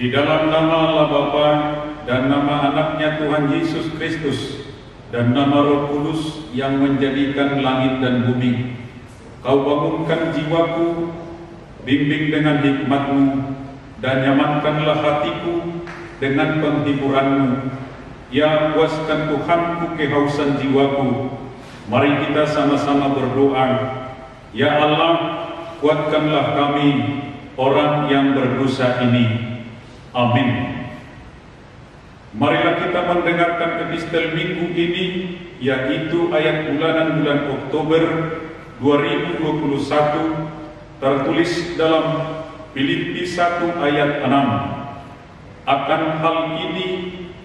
Di dalam nama Allah Bapa dan nama anaknya Tuhan Yesus Kristus dan nama Roh Kudus yang menjadikan langit dan bumi, Kau bangunkan jiwaku, bimbing dengan hikmat-Mu, dan nyamankanlah hatiku dengan penghiburan-Mu. Ya, puaskan Tuhanku kehausan jiwaku. Mari kita sama-sama berdoa. Ya Allah, kuatkanlah kami, orang yang berdosa ini. Amin. Marilah kita mendengarkan epistel minggu ini, yaitu ayat bulanan bulan Oktober 2021, tertulis dalam Filipi 1 ayat 6. Akan hal ini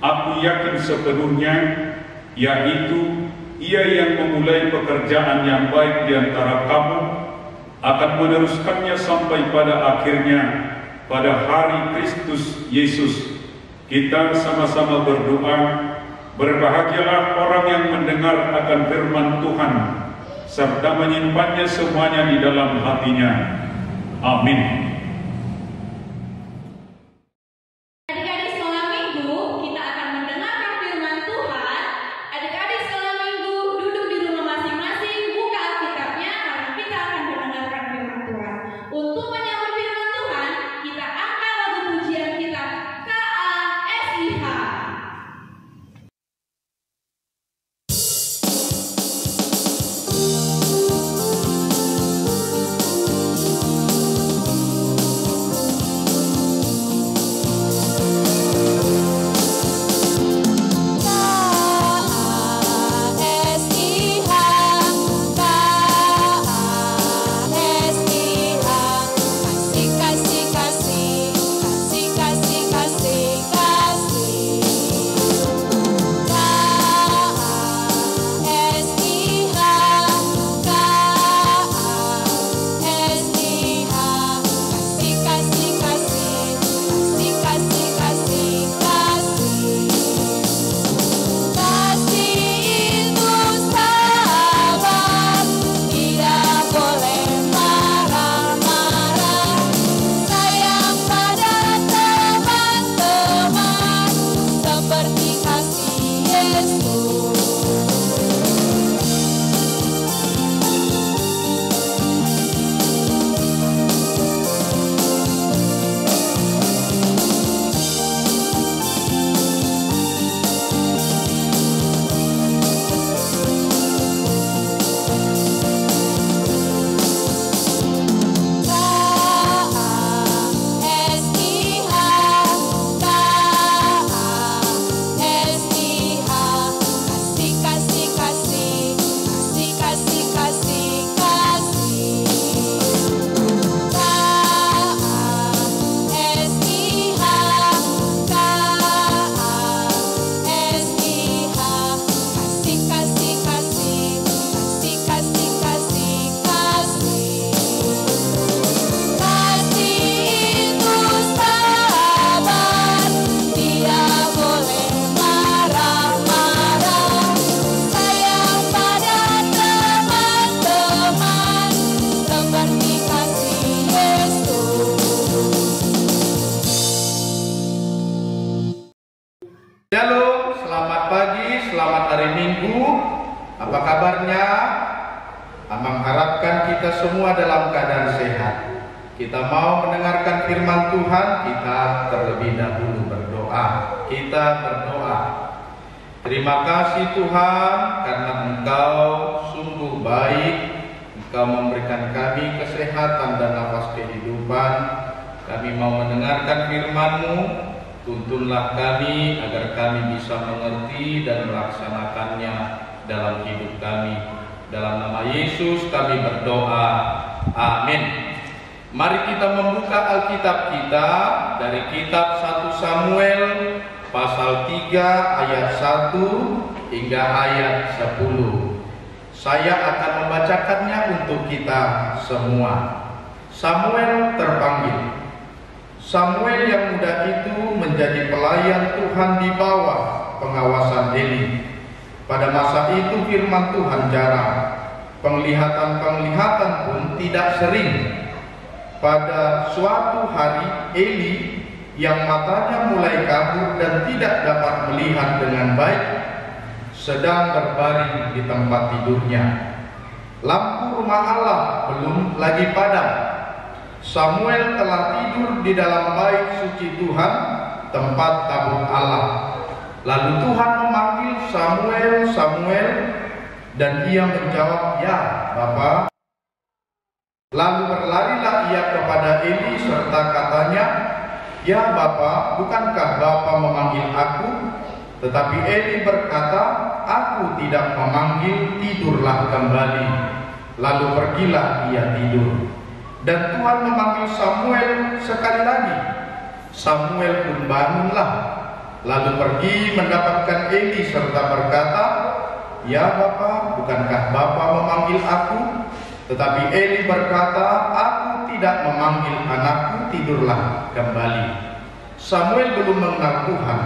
aku yakin sepenuhnya, yaitu Ia yang memulai pekerjaan yang baik di antara kamu akan meneruskannya sampai pada akhirnya pada hari Kristus Yesus. Kita sama-sama berdoa. Berbahagialah orang yang mendengar akan firman Tuhan serta menyimpannya semuanya di dalam hatinya. Amin. Halo, selamat pagi, selamat hari Minggu. Apa kabarnya? Amang harapkan kita semua dalam keadaan sehat. Kita mau mendengarkan firman Tuhan, kita terlebih dahulu berdoa. Kita berdoa. Terima kasih Tuhan karena Engkau sungguh baik. Engkau memberikan kami kesehatan dan nafas kehidupan. Kami mau mendengarkan firman-Mu. Tuntunlah kami agar kami bisa mengerti dan melaksanakannya dalam hidup kami. Dalam nama Yesus kami berdoa. Amin. Mari kita membuka Alkitab kita dari kitab 1 Samuel pasal 3 ayat 1 hingga ayat 10. Saya akan membacakannya untuk kita semua. Samuel terpanggil. Samuel yang muda itu menjadi pelayan Tuhan di bawah pengawasan Eli. Pada masa itu firman Tuhan jarang, penglihatan-penglihatan pun tidak sering. Pada suatu hari Eli yang matanya mulai kabur dan tidak dapat melihat dengan baik, sedang berbaring di tempat tidurnya. Lampu rumah Allah belum lagi padam. Samuel telah tidur di dalam bait suci Tuhan, tempat tabut Allah. Lalu Tuhan memanggil Samuel, Samuel, dan ia menjawab, "Ya, Bapa." Lalu berlarilah ia kepada Eli serta katanya, "Ya Bapa, bukankah Bapa memanggil aku?" Tetapi Eli berkata, "Aku tidak memanggil, tidurlah kembali." Lalu pergilah ia tidur. Dan Tuhan memanggil Samuel sekali lagi. Samuel pun bangunlah, lalu pergi mendapatkan Eli serta berkata, "Ya Bapa, bukankah Bapa memanggil aku?" Tetapi Eli berkata, "Aku tidak memanggil anakku, tidurlah kembali." Samuel belum mengenal Tuhan.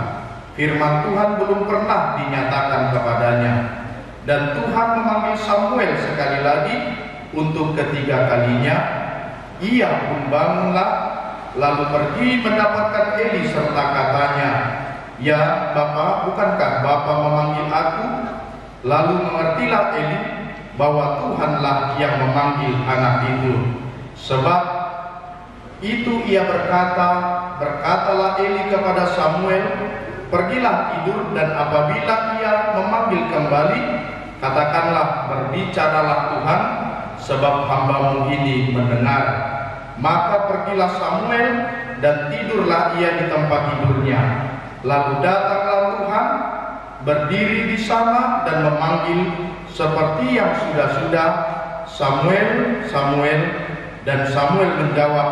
Firman Tuhan belum pernah dinyatakan kepadanya. Dan Tuhan memanggil Samuel sekali lagi untuk ketiga kalinya. Ia pun bangunlah, lalu pergi mendapatkan Eli serta katanya, "Ya Bapa, bukankah Bapa memanggil aku?" Lalu mengertilah Eli bahwa Tuhanlah yang memanggil anak itu. Sebab itu ia berkatalah Eli kepada Samuel, "Pergilah tidur, dan apabila ia memanggil kembali, katakanlah, berbicaralah Tuhan, sebab hamba-Mu ini mendengar." Maka pergilah Samuel dan tidurlah ia di tempat tidurnya. Lalu datanglah Tuhan, berdiri di sana dan memanggil seperti yang sudah-sudah, "Samuel, Samuel." Dan Samuel menjawab,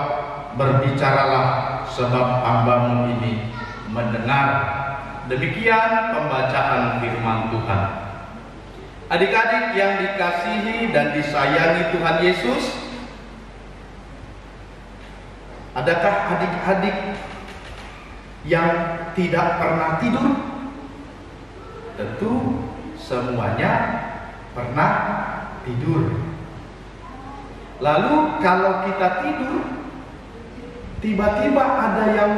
"Berbicaralah, sebab hamba-Mu ini mendengar." Demikian pembacaan firman Tuhan. Adik-adik yang dikasihi dan disayangi Tuhan Yesus, adakah adik-adik yang tidak pernah tidur? Tentu semuanya pernah tidur. Lalu kalau kita tidur, tiba-tiba ada yang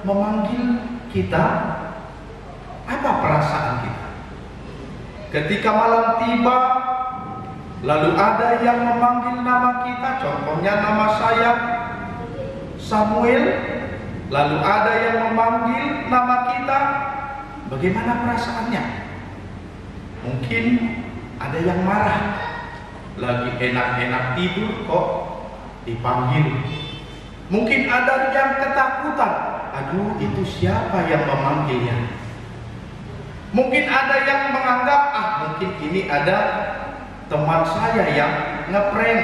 memanggil kita, apa perasaan kita? Ketika malam tiba, lalu ada yang memanggil nama kita, contohnya nama saya Samuel, lalu ada yang memanggil nama kita, bagaimana perasaannya? Mungkin ada yang marah, lagi enak-enak tidur kok dipanggil. Mungkin ada yang ketakutan, aduh itu siapa yang memanggilnya? Mungkin ada yang menganggap, mungkin ini ada teman saya yang ngeprank,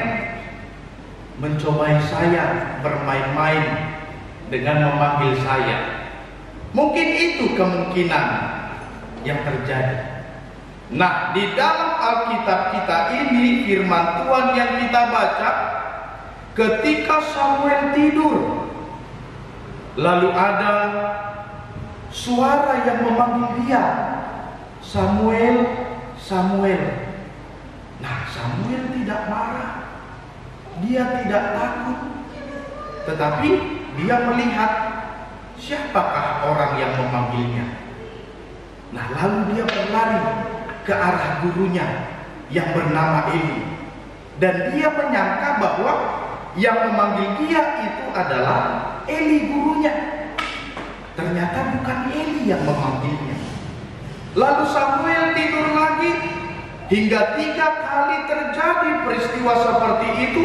mencobai saya, bermain-main dengan memanggil saya. Mungkin itu kemungkinan yang terjadi. Nah, di dalam Alkitab kita ini, firman Tuhan yang kita baca, ketika Samuel tidur, lalu ada suara yang memanggil dia, "Samuel, Samuel." Nah, Samuel tidak marah, dia tidak takut, tetapi dia melihat siapakah orang yang memanggilnya. Nah, lalu dia berlari ke arah gurunya yang bernama Eli, dan dia menyangka bahwa yang memanggil dia itu adalah Eli gurunya. Ternyata bukan Eli yang memanggilnya. Lalu Samuel tidur lagi, hingga 3 kali terjadi peristiwa seperti itu.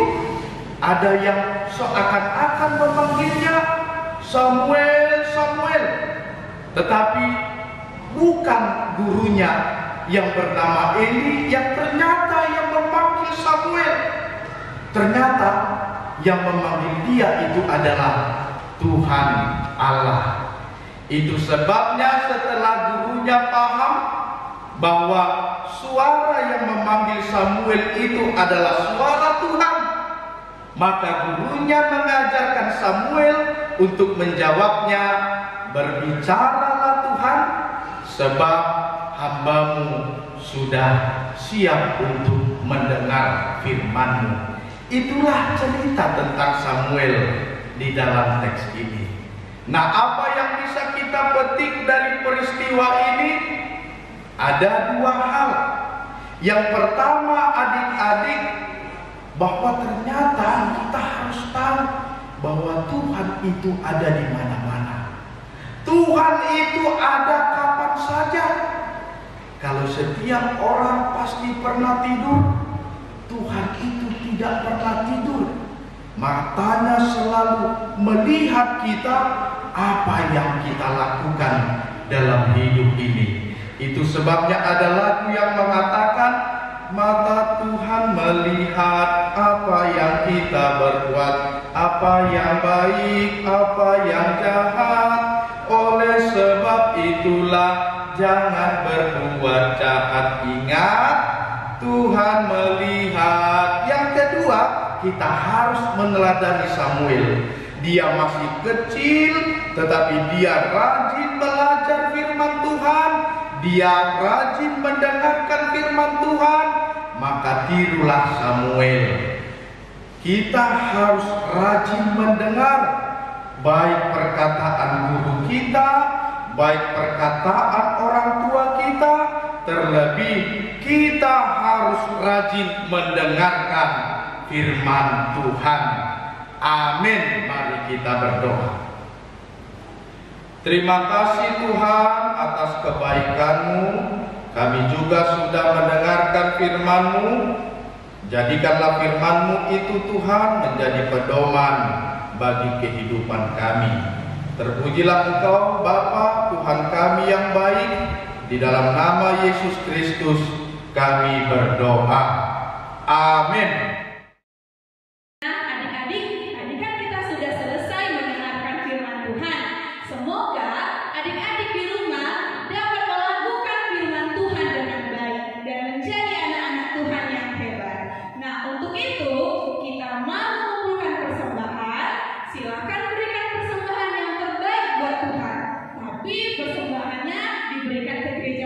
Ada yang seakan-akan memanggilnya, "Samuel, Samuel." Tetapi bukan gurunya yang bernama Eli yang ternyata yang memanggil Samuel. Ternyata yang memanggil dia itu adalah Tuhan Allah. Itu sebabnya setelah gurunya paham bahwa suara yang memanggil Samuel itu adalah suara Tuhan, maka gurunya mengajarkan Samuel untuk menjawabnya, "Berbicaralah Tuhan, sebab hamba-Mu sudah siap untuk mendengar firman-Mu." Itulah cerita tentang Samuel di dalam teks ini. Nah, apa yang bisa kita petik dari peristiwa ini? Ada dua hal. Yang pertama, adik-adik, bahwa ternyata kita harus tahu bahwa Tuhan itu ada di mana-mana. Tuhan itu ada kapan saja. Kalau setiap orang pasti pernah tidur, Tuhan itu tidak pernah tidur. Matanya selalu melihat kita, apa yang kita lakukan dalam hidup ini. Itu sebabnya ada lagu yang mengatakan, mata Tuhan melihat apa yang kita berbuat, apa yang baik, apa yang jahat. Oleh sebab itulah jangan berbuat jahat. Ingat, Tuhan melihat. Yang kedua, kita harus meneladani Samuel. Dia masih kecil, tetapi dia rajin belajar firman Tuhan. Dia rajin mendengarkan firman Tuhan. Maka tirulah Samuel. Kita harus rajin mendengar, baik perkataan guru kita, baik perkataan orang tua kita. Terlebih kita harus rajin mendengarkan firman Tuhan. Amin. Mari kita berdoa. Terima kasih Tuhan atas kebaikan-Mu. Kami juga sudah mendengarkan firman-Mu. Jadikanlah firman-Mu itu Tuhan menjadi pedoman bagi kehidupan kami. Terpujilah Engkau Bapa, Tuhan kami yang baik. Di dalam nama Yesus Kristus kami berdoa. Amin.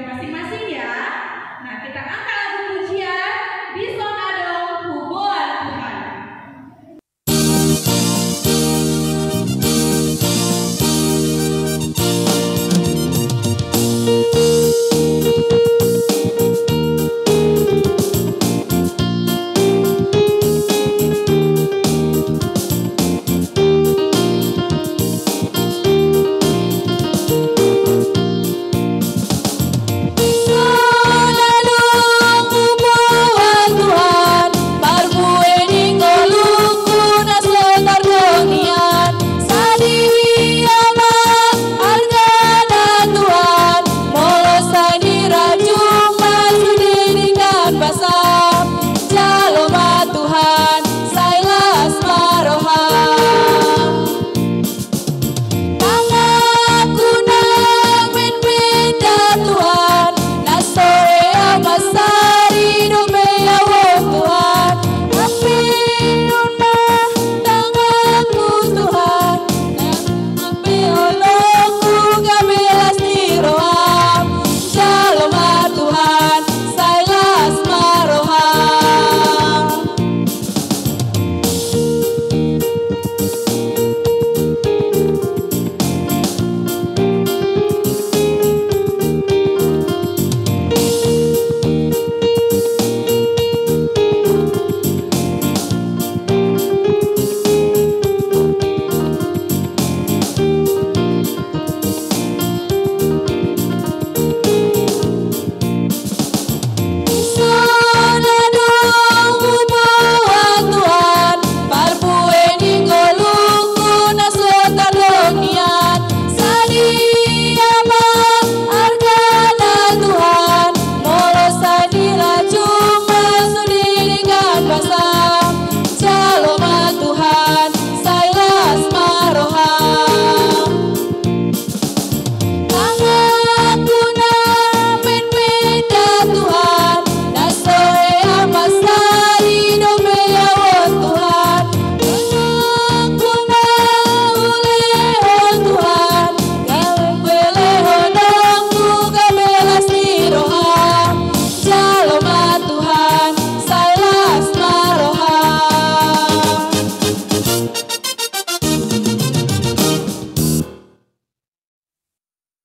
Masing-masing ya. Nah, kita angkat lagu pujian di Sonado Hubo.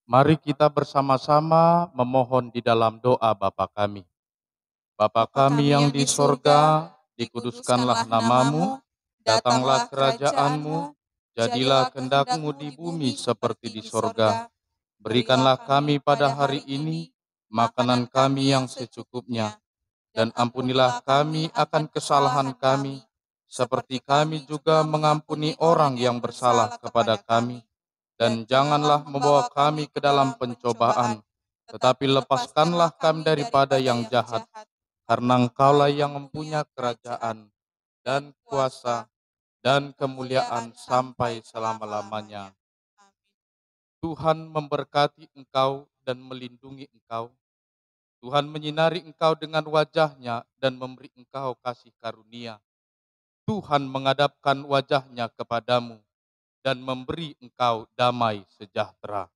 Mari kita bersama-sama memohon di dalam doa Bapa kami. Bapa kami yang di sorga, dikuduskanlah namamu, datanglah kerajaanmu, jadilah kehendak-Mu di bumi seperti di sorga. Berikanlah kami pada hari ini makanan kami yang secukupnya, dan ampunilah kami akan kesalahan kami, seperti kami juga mengampuni orang yang bersalah kepada kami. Dan janganlah membawa kami ke dalam pencobaan, tetapi lepaskanlah kami daripada yang jahat, karena Engkaulah yang mempunyai kerajaan dan kuasa dan kemuliaan sampai selama-lamanya. Tuhan memberkati engkau dan melindungi engkau. Tuhan menyinari engkau dengan wajah-Nya dan memberi engkau kasih karunia. Tuhan menghadapkan wajah-Nya kepadamu dan memberi engkau damai sejahtera.